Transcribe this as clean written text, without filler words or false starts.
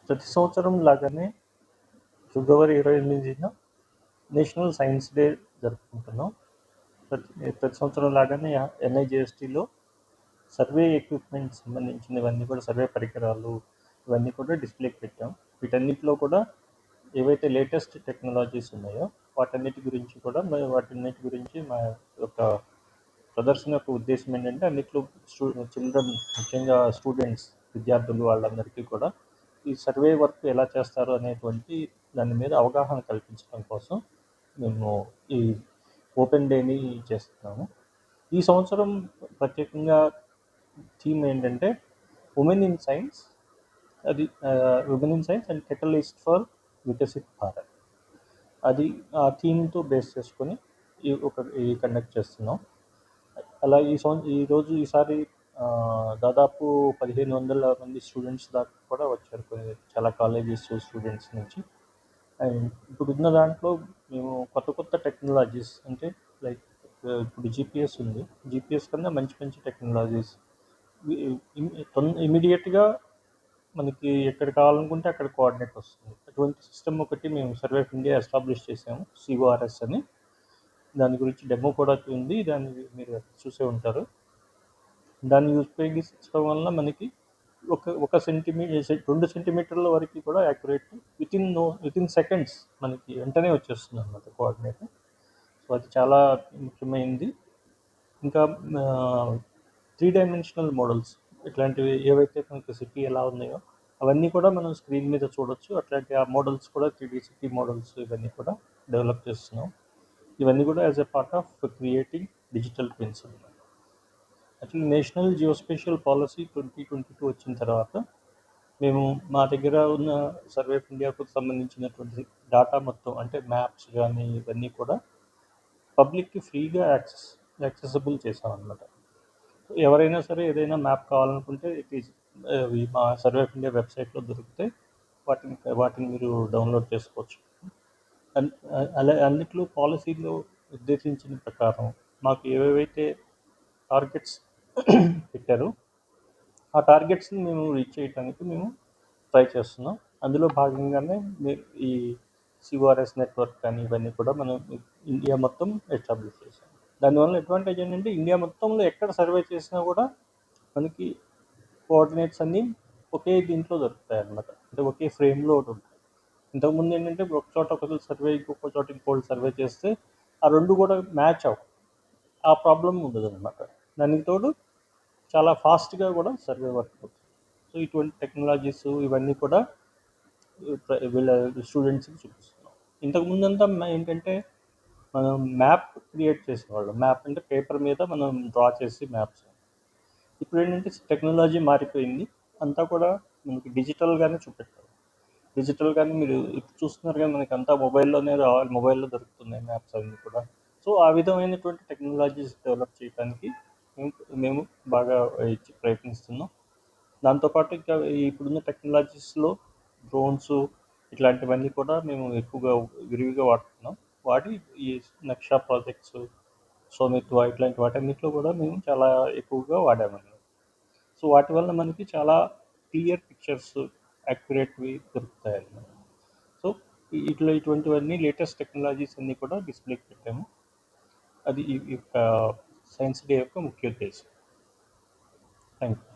ప్రతి సంవత్సరం లాగానే ఫిబ్రవరి 28న నేషనల్ సైన్స్ డే జరుపుకుంటున్నాం. ప్రతి సంవత్సరం లాగానే ఎన్ఐజేఎస్టీలో సర్వే ఎక్విప్మెంట్ సంబంధించినవన్నీ కూడా, సర్వే పరికరాలు ఇవన్నీ కూడా డిస్ప్లేకి పెట్టాం. వీటన్నిటిలో కూడా ఏవైతే లేటెస్ట్ టెక్నాలజీస్ ఉన్నాయో వాటన్నిటి గురించి మా యొక్క ప్రదర్శన యొక్క ఉద్దేశం ఏంటంటే, అన్నిట్లో చిల్డ్రన్, ముఖ్యంగా స్టూడెంట్స్, విద్యార్థులు వాళ్ళందరికీ కూడా ఈ సర్వే వర్క్ ఎలా చేస్తారు అనేటువంటి దాని మీద అవగాహన కల్పించడం కోసం మేము ఈ ఓపెన్ డేని చేస్తున్నాము. ఈ సంవత్సరం ప్రత్యేకంగా థీమ్ ఏంటంటే ఉమెన్ ఇన్ సైన్స్. అది women in science and catalyst for Viksit Bharat. అది ఆ థీమ్తో బేస్ చేసుకొని ఈ కండక్ట్ చేస్తున్నాం. అలా ఈసారి దాదాపు 1500 మంది స్టూడెంట్స్ దాకా కూడా వచ్చారు, చాలా కాలేజెస్ స్టూడెంట్స్ నుంచి. అండ్ ఇప్పుడున్న దాంట్లో మేము కొత్త టెక్నాలజీస్, అంటే లైక్ ఇప్పుడు జీపీఎస్ ఉంది, జీపీఎస్ కన్నా మంచి టెక్నాలజీస్ ఇమీడియట్గా మనకి ఎక్కడ కావాలనుకుంటే అక్కడ కోఆర్డినేట్ వస్తుంది. అటువంటి సిస్టమ్ ఒకటి మేము సర్వే ఆఫ్ ఇండియా ఎస్టాబ్లిష్ చేసాము, సిఓఆర్ఎస్ అని. దాని గురించి డెమో కూడా ఉంది, దాన్ని మీరు చూసే ఉంటారు. దాన్ని ఉపయోగించడం వల్ల మనకి ఒక సెంటీమీటర్ 2 సెంటీమీటర్ల వరకు కూడా యాక్యురేట్ వితిన్ సెకండ్స్ మనకి వెంటనే వచ్చేస్తుంది అన్నమాట కోఆర్డినేట్. సో అది చాలా ముఖ్యమైనది. ఇంకా 3 డైమెన్షనల్ మోడల్స్, ఇట్లాంటివి ఏవైతే మనకి సిటీ ఎలా ఉన్నాయో అవన్నీ కూడా మనం స్క్రీన్ మీద చూడొచ్చు. అట్లాంటి ఆ మోడల్స్ కూడా 3D సిటీ మోడల్స్ ఇవన్నీ కూడా డెవలప్ చేస్తున్నాం. ఇవన్నీ కూడా as a part of creating digital twins. Actually national geospatial policy 2022 వచ్చిన తర్వాత మేము మా దగ్గర ఉన్న సర్వే ఆఫ్ ఇండియాకు సంబంధించినటువంటి డేటా మొత్తం, అంటే మ్యాప్స్ కానీ ఇవన్నీ కూడా పబ్లిక్కి ఫ్రీగా యాక్సెసిబుల్ చేసామన్నమాట. ఎవరైనా సరే ఏదైనా మ్యాప్ కావాలనుకుంటే మా సర్వే ఆఫ్ ఇండియా వెబ్సైట్లో దొరికితే వాటిని మీరు డౌన్లోడ్ చేసుకోవచ్చు. అన్నిట్లో పాలసీలో ఉద్దేశించిన ప్రకారం మాకు ఏవేవైతే టార్గెట్స్ పెట్టారో ఆ టార్గెట్స్ని మేము రీచ్ చేయడానికి మేము ట్రై చేస్తున్నాం. అందులో భాగంగానే ఈ సిఓఆర్ఎస్ నెట్వర్క్ కానీ ఇవన్నీ కూడా మనం ఇండియా మొత్తం ఎస్టాబ్లిష్ చేసాం. దానివల్ల అడ్వాంటేజ్ ఏంటంటే, ఇండియా మొత్తంలో ఎక్కడ సర్వే చేసినా కూడా మనకి కోఆర్డినేట్స్ అన్నీ ఒకే దీంట్లో దొరుకుతాయి అన్నమాట, అంటే ఒకే ఫ్రేమ్లో ఉంటాయి. ఇంతకుముందు ఏంటంటే ఒక చోట ఒక సర్వే, ఇంకొక చోట ఇంకోటి సర్వే చేస్తే ఆ రెండు కూడా మ్యాచ్ అవ్వవు, ఆ ప్రాబ్లం ఉండదు అనమాట. దానికి తోడు చాలా ఫాస్ట్గా కూడా సర్వే వర్క్ అవుతుంది. సో ఇటువంటి టెక్నాలజీస్ ఇవన్నీ కూడా వీళ్ళ స్టూడెంట్స్కి చూపిస్తున్నాం. ఇంతకుముందంతా ఏంటంటే మనం మ్యాప్ క్రియేట్ చేసేవాళ్ళం. మ్యాప్ అంటే పేపర్ మీద మనం డ్రా చేసి మ్యాప్స్. ఇప్పుడు ఏంటంటే టెక్నాలజీ మారిపోయింది, అంతా కూడా మనకి డిజిటల్గానే చూపెట్టాలి. డిజిటల్గానే మీరు ఇప్పుడు చూస్తున్నారు కానీ మనకి అంతా మొబైల్లోనే మొబైల్లో దొరుకుతున్నాయి మ్యాప్స్ అన్నీ కూడా. సో ఆ విధమైనటువంటి టెక్నాలజీస్ డెవలప్ చేయడానికి మేము బాగా ప్రయత్నిస్తున్నాం. దాంతోపాటు ఇంకా ఇప్పుడున్న టెక్నాలజీస్లో డ్రోన్స్ ఇట్లాంటివన్నీ కూడా మేము ఎక్కువగా విరివిగా వాడుతున్నాం. వాడి ఈ నక్షా ప్రాజెక్ట్స్, సోమిత్వ ఇట్లాంటి వాటన్నిటిలో కూడా మేము చాలా ఎక్కువగా వాడామన్నమాట. సో వాటి వల్ల మనకి చాలా క్లియర్ పిక్చర్స్, యాక్యురేట్వి దొరుకుతాయి అన్నమాట. సో ఇటువంటివన్నీ లేటెస్ట్ టెక్నాలజీస్ అన్నీ కూడా డిస్ప్లేకి పెట్టాము. అది ఈ యొక్క సైన్స్ డే యొక్క ముఖ్య ఉద్దేశం. Thank you.